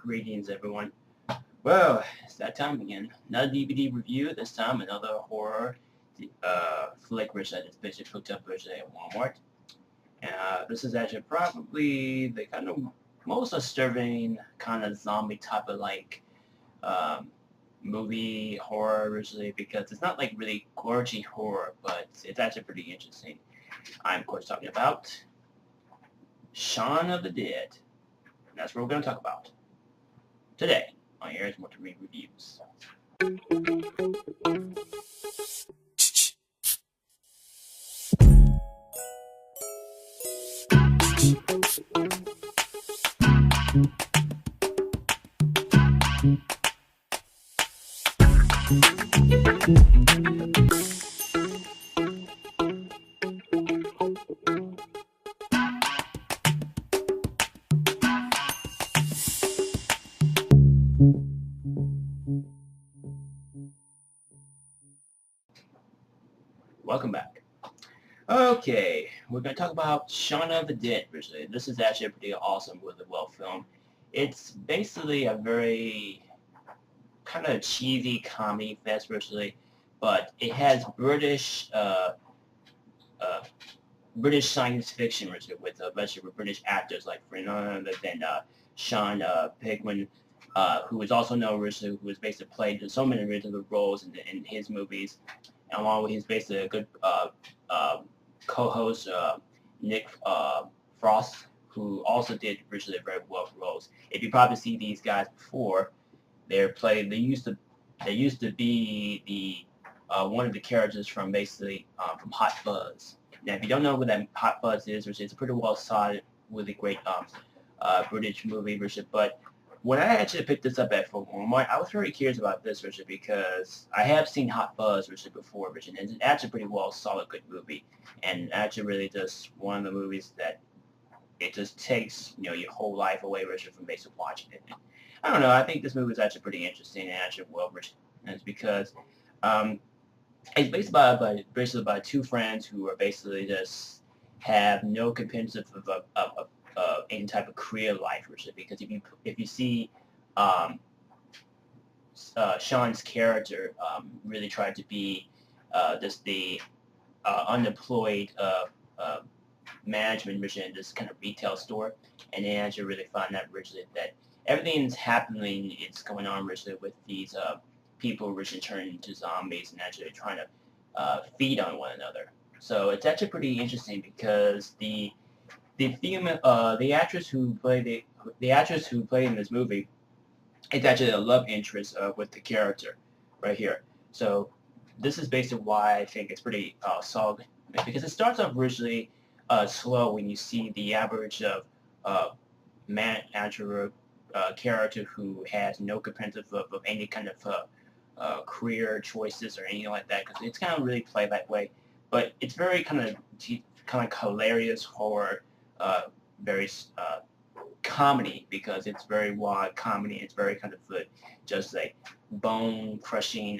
Greetings, everyone. Well, it's that time again. Another DVD review. This time, another horror flick which I just basically picked up originally at Walmart. And this is actually probably the kind of most disturbing kind of zombie type of um, movie horror originally because it's not like really gorgy horror, but it's actually pretty interesting. I'm of course talking about Shaun of the Dead. And that's what we're going to talk about today on Air's More to Read Reviews. Welcome back. Okay, we're going to talk about Shaun of the Dead originally. This is actually a pretty awesome, really well filmed. It's basically a very kind of cheesy comedy fest originally, but it has uh, British science fiction originally with a bunch of British actors like for none other than Sean Pigman, who is also known originally, who was basically played in so many original roles in his movies, along with his basically a good co-host Nick Frost, who also did originally very well roles. If you probably see these guys before, they used to be the one of the characters from basically from Hot Fuzz. Now, if you don't know what that Hot Fuzz is, which is a pretty well solid, really great British movie version, but when I actually picked this up at Walmart, I was very curious about this version because I have seen Hot Fuzz version before version, and it's actually pretty well solid, good movie, and actually really just one of the movies that it just takes your whole life away version from basically watching it. I don't know. I think this movie is actually pretty interesting and actually well written, and it's because um, it's basically by two friends who are basically just have no comprehensive of any type of career life, because if you see um, Sean's character really tried to be just the unemployed uh, management mission in this kind of retail store, and they actually really find that originally that everything's happening, it's going on originally with these people originally turning into zombies and actually trying to feed on one another. So it's actually pretty interesting because the actress who played the actress who played in this movie, it's actually a love interest with the character right here. So this is basically why I think it's pretty solid, because it starts off originally slow when you see the average of manager character who has no comprehensive of any kind of career choices or anything like that, because it's kind of really played that way. But it's very kind of hilarious horror, very comedy, because it's very wild comedy. It's very kind of just like bone crushing,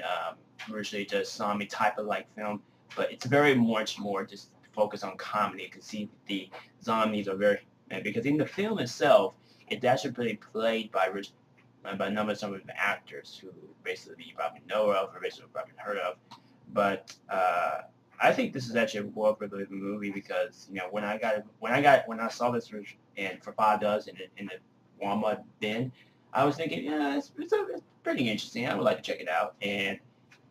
usually just zombie type of like film. But it's very much more just focused on comedy. You can see the zombies are very, because in the film itself, it's actually really played by a number of some of the actors who basically you probably know of or basically probably heard of. But I think this is actually a well produced movie because when I saw this and for $5 in the Walmart bin, I was thinking, yeah, it's pretty interesting. I would like to check it out, and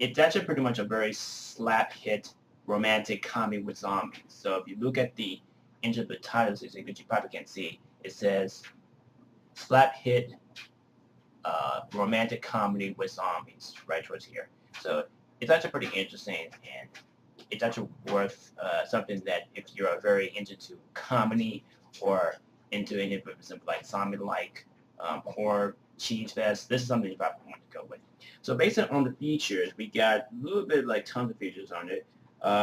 it's actually pretty much a very slap hit romantic comedy with zombies. So if you look at the into the titles, which you probably can't see, it says slap hit romantic comedy with zombies right towards here. So it's actually pretty interesting, and it's actually worth something that if you're very into comedy or into any of like zombie-like horror cheese fest, this is something you probably want to go with. So based on the features, we got a little bit like tons of features on it.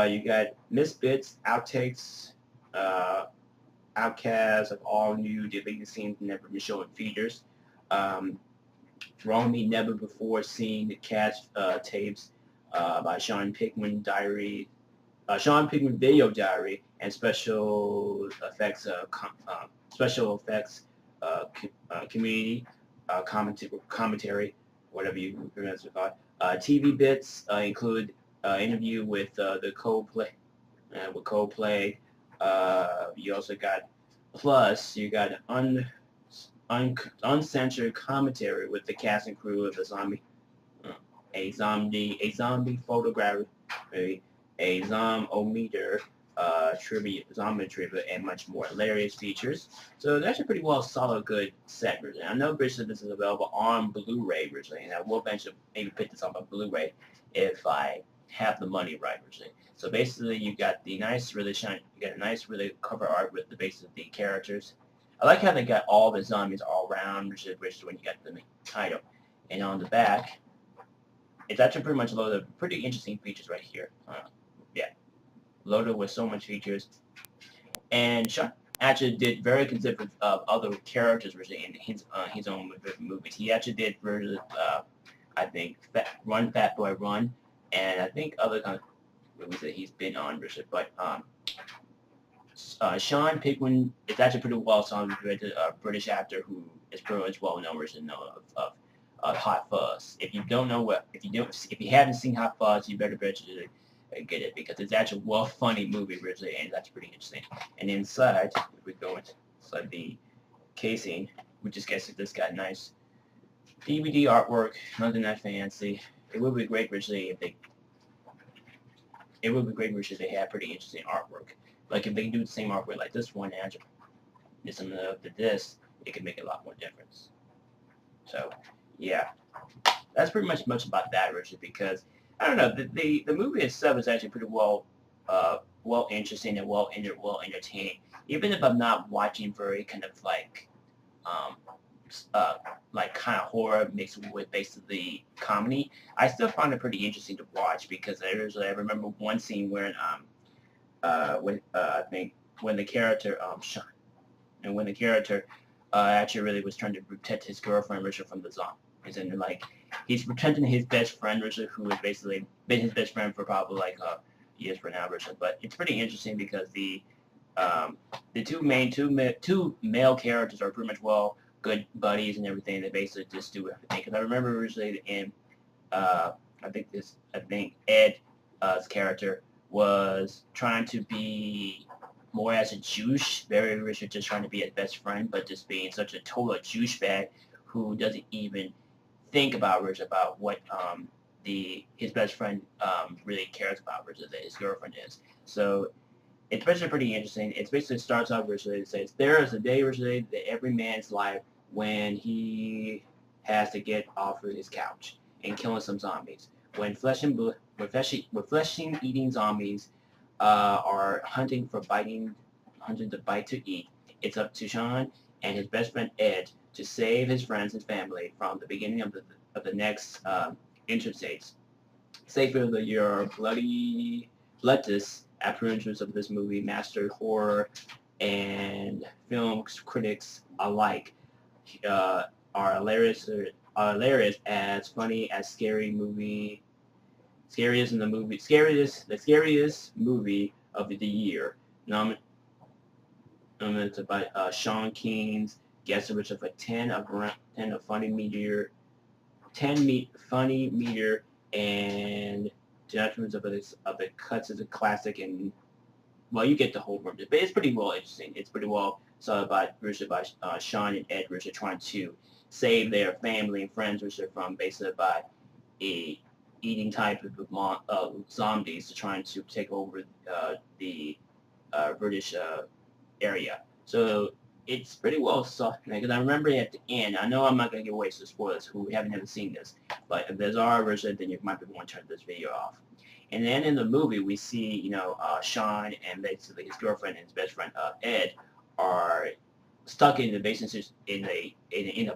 You got misbits, outtakes, outcasts of all new deleted scenes never been shown in feeders. Wrong Me Never Before Seen the cast tapes by Sean Pigman Video Diary, and special effects community. commentary, whatever you pronounce it called. TV bits include interview with Coldplay. You also got plus you got uncensored commentary with the cast and crew of the uh, zombie photography, a zombometer zombie trivia, and much more hilarious features. So that's a pretty well solid, good set version. I know this is available on Blu-ray originally, and I will eventually maybe pick this up on Blu-ray if I have the money right originally. So basically, you got the nice, really shiny, you got a nice, really cover art with the base of the characters. I like how they got all the zombies all around, which is when you got the title. And on the back, it's actually pretty much loaded with pretty interesting features right here. Yeah, loaded with so much features. And Shaun actually did very considerate of other characters in his own movies. He actually did versions, I think, Run Fat Boy Run, and I think other kind of movies that he's been on, but Shaun Pickman is actually pretty well known, a British actor who is pretty much well known of Hot Fuzz. If you don't know if you haven't seen Hot Fuzz, you better get it because it's actually a well funny movie originally, and that's pretty interesting. And inside, if we go inside the casing, we just get this got nice DVD artwork, nothing that fancy. It would be great originally if they. It would be great if they had pretty interesting artwork. Like if they can do the same artwork like this one and some of this, it could make a lot more difference. So, yeah, that's pretty much about that, Richard. Because I don't know, the movie itself is actually pretty well interesting and well entertaining. Even if I'm not watching very kind of like kind of horror mixed with basically comedy, I still find it pretty interesting to watch because I remember one scene where I think when the character Shaun and when the character actually really was trying to protect his girlfriend Richard from the zombies, and like he's protecting his best friend Richard, who has basically been his best friend for probably like years for now, Richard. But it's pretty interesting because the two male characters are pretty much good buddies and everything. They basically just do everything. Because I remember originally in I think Ed's character was trying to be more as a Jewish, very Richard just trying to be his best friend, but just being such a total douchebag who doesn't even think about Richard about what his best friend really cares about Richard that his girlfriend is. So it's basically pretty interesting. It basically starts out Richard. It says there is a day Richard that every man's life when he has to get off of his couch and killing some zombies. When flesh-eating zombies are hunting to bite to eat, it's up to Shaun and his best friend Ed to save his friends and family from the beginning of the next interstates. Save for your bloodless apprehensions of this movie, master horror and film critics alike are hilarious as funny as the scariest movie of the year. Nominated by Sean Keen's guest average of a 10 of funny meter, funny meter, and judgments of the cuts as a classic, and well, you get the whole room. But it's pretty well interesting. It's pretty well started by Shaun and Ed Richard trying to save their family and friends Richard from basically by a eating type of zombies to trying to take over the British area. So it's pretty well soft because I remember at the end. I know I'm not going to give away some spoilers who haven't ever seen this, but if there's already Richard, then you might want to turn this video off. And then in the movie, we see, Shaun and basically his girlfriend and his best friend, Ed, are stuck in the basement in a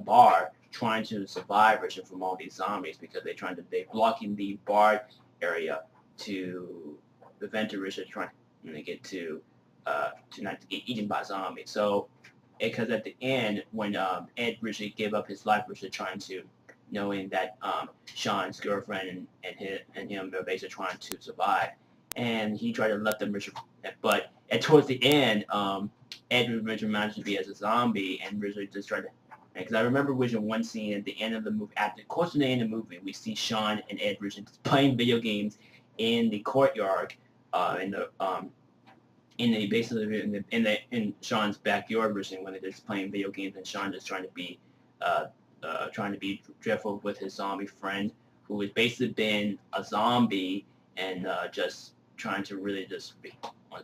bar trying to survive Richard from all these zombies because they're blocking the bar area to prevent Richard trying to get to not to get eaten by zombies. So, because at the end, when Ed Richard gave up his life, Richard trying to knowing that Shaun's girlfriend and him are basically trying to survive, and he tried to let them. But towards the end, Ed Richard managed to be as a zombie, and Richard just tried to Because I remember vision one scene at the end of the movie, close to the end of the movie, we see Shaun and Ed vision playing video games in the courtyard, in the basically in Shaun's backyard version when they're just playing video games, and Shaun just uh, trying to be dreadful with his zombie friend, who has basically been a zombie and just trying to really just be.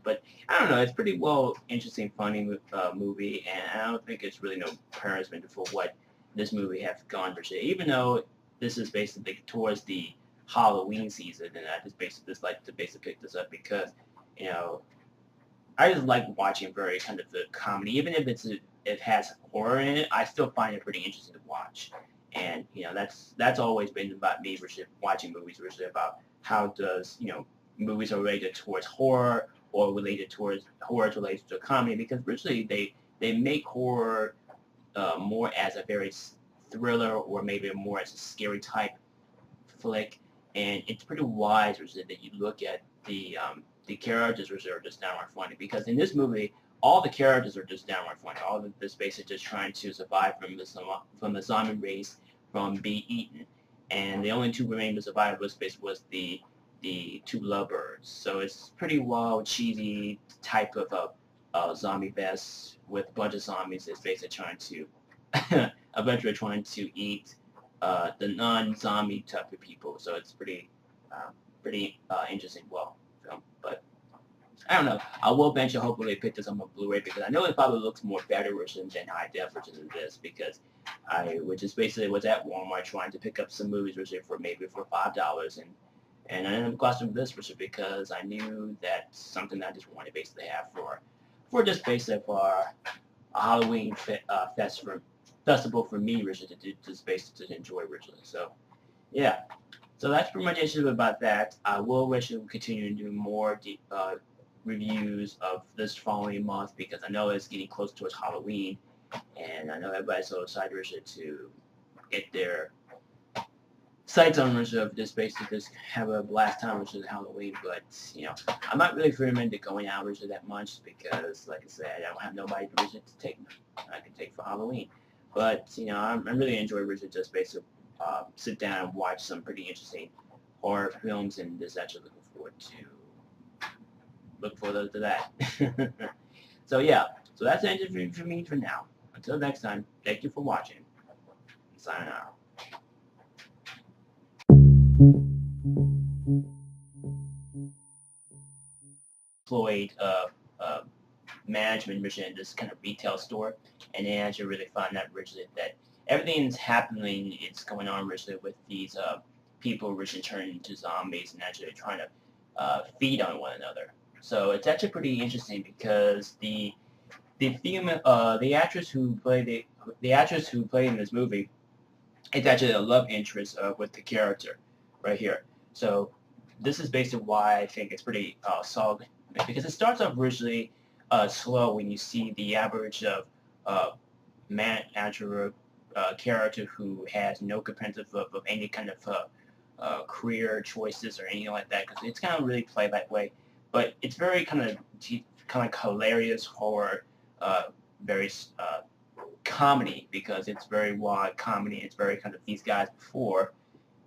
But I don't know. It's pretty well interesting, funny movie, and I don't think it's really no comparison for what this movie has gone for shit. Even though this is basically towards the Halloween season, and I just like to basically pick this up because you know I just like watching very kind of the comedy, even if it has horror in it. I still find it pretty interesting to watch, and that's always been about me versus watching movies versus about how does movies are related towards horror or related towards horror related to comedy because originally they make horror more as a very thriller or maybe more as a scary type flick, and it's pretty wise that you look at the characters which are just downright funny because in this movie all the characters are just downright funny. All of this basically just trying to survive from the zombie race from being eaten, and the only two remaining to survive was the two lovebirds. So it's pretty wild, cheesy type of a zombie best with a bunch of zombies that's basically trying to eventually trying to eat the non-zombie type of people. So it's pretty interesting, film. But I don't know. I will eventually hopefully pick this up on Blu-ray because I know it probably looks more better version than high def version than this because I was at Walmart trying to pick up some movies version for $5 and I ended up costing this version because I knew that's something that I just wanted to basically have for just basically for a Halloween festival for me version to just basically to enjoy originally. So yeah. So that's pretty much it about that. I will wish to continue to do more reviews of this following month because I know it's getting close towards Halloween, and I know everybody's so excited to get their sights on of this basically just have a blast time versus Halloween. But I'm not really recommending going out versus that much because, like I said, I don't have nobody to visit to take. I can take for Halloween. But I'm really enjoying Richard just basically sit down and watch some pretty interesting horror films, and just actually look forward to that. So yeah, so that's the end for me for now. Until next time, thank you for watching. Signing out. Employed management mission in this kind of retail store, and they actually really found out originally that everything's happening, it's going on originally with these people originally turning into zombies and actually trying to feed on one another. So it's actually pretty interesting because the actress who played in this movie is actually a love interest with the character right here. So this is basically why I think it's pretty solid because it starts off originally slow when you see the average of actor character who has no competitive of any kind of career choices or anything like that because it's kind of really played that way. But it's very kind of hilarious horror, very comedy because it's very wide comedy. It's very kind of these guys before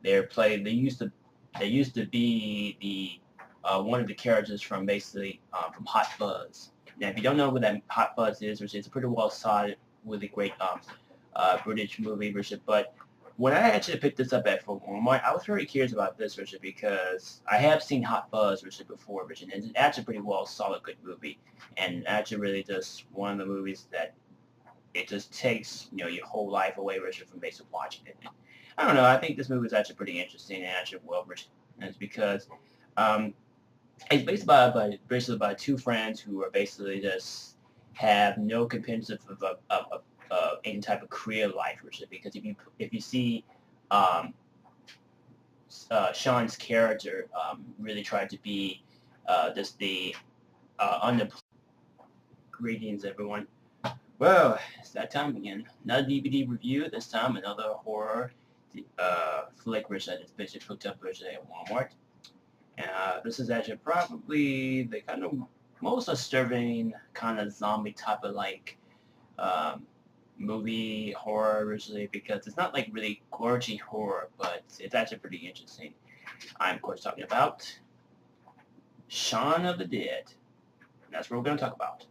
they used to be the one of the characters from basically from Hot Fuzz. Now, if you don't know what that Hot Fuzz is, which is a pretty well solid, really great British movie version, but when I actually picked this up at Walmart, I was very curious about this version because I have seen Hot Fuzz version before version, and it's actually pretty well solid, good movie, and actually really just one of the movies that it just takes your whole life away version from basically watching it. I don't know. I think this movie is actually pretty interesting and actually well written. And it's because it's basically about two friends who are basically just have no competitive of any type of career life, because if you see Shaun's character really tried to be just the unemployed. Greetings, everyone. Well, it's that time again. Another DVD review. This time, another horror flick version that is basically hooked up version at Walmart. This is actually probably the kind of most disturbing kind of zombie type of like movie horror originally because it's not like really gorgy horror, but it's actually pretty interesting. I'm of course talking about Shaun of the Dead. And that's what we're going to talk about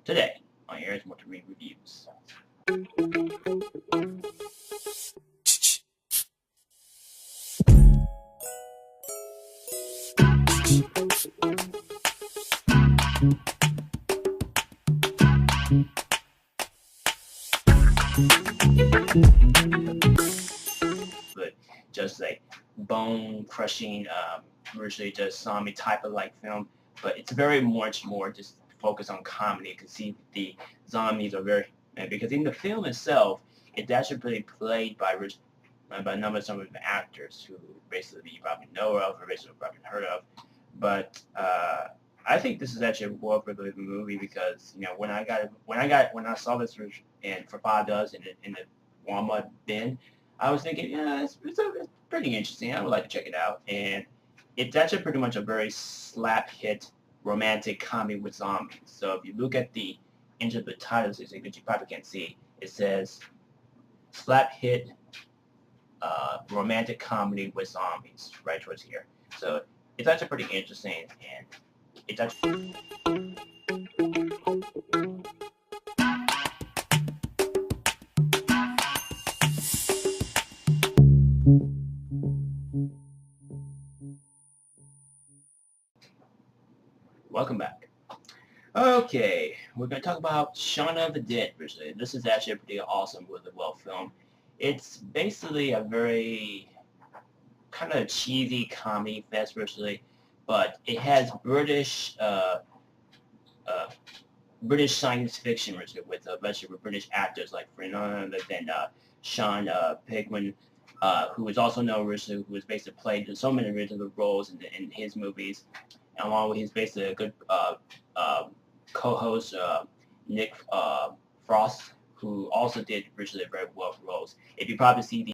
today on Aries More to Read Reviews. But just like bone-crushing, virtually just zombie type of like film, but it's very much more just focused on comedy. You can see the zombies are very, because in the film itself, it's actually really played by a number of some of the actors who basically you probably know of or basically probably heard of, but I think this is actually a well-produced movie because when I saw this for $5 in the Walmart bin, I was thinking, yeah, it's pretty interesting. I would like to check it out, and it's actually pretty much a very slap hit romantic comedy with zombies. So if you look at the into the title, which you probably can't see, it says slap hit romantic comedy with zombies right towards here. So it's actually pretty interesting, and it's actually welcome back. Okay, we're going to talk about Shaun of the Dead. This is actually a pretty awesome, really well film. It's basically a very kind of cheesy comedy fest, virtually, but it has British science fiction with a bunch of British actors like none other than Sean Pigman, who is also known originally, who has basically played so many original roles in his movies, along with his basically a good co-host Nick Frost, who also did originally very well roles. If you probably see the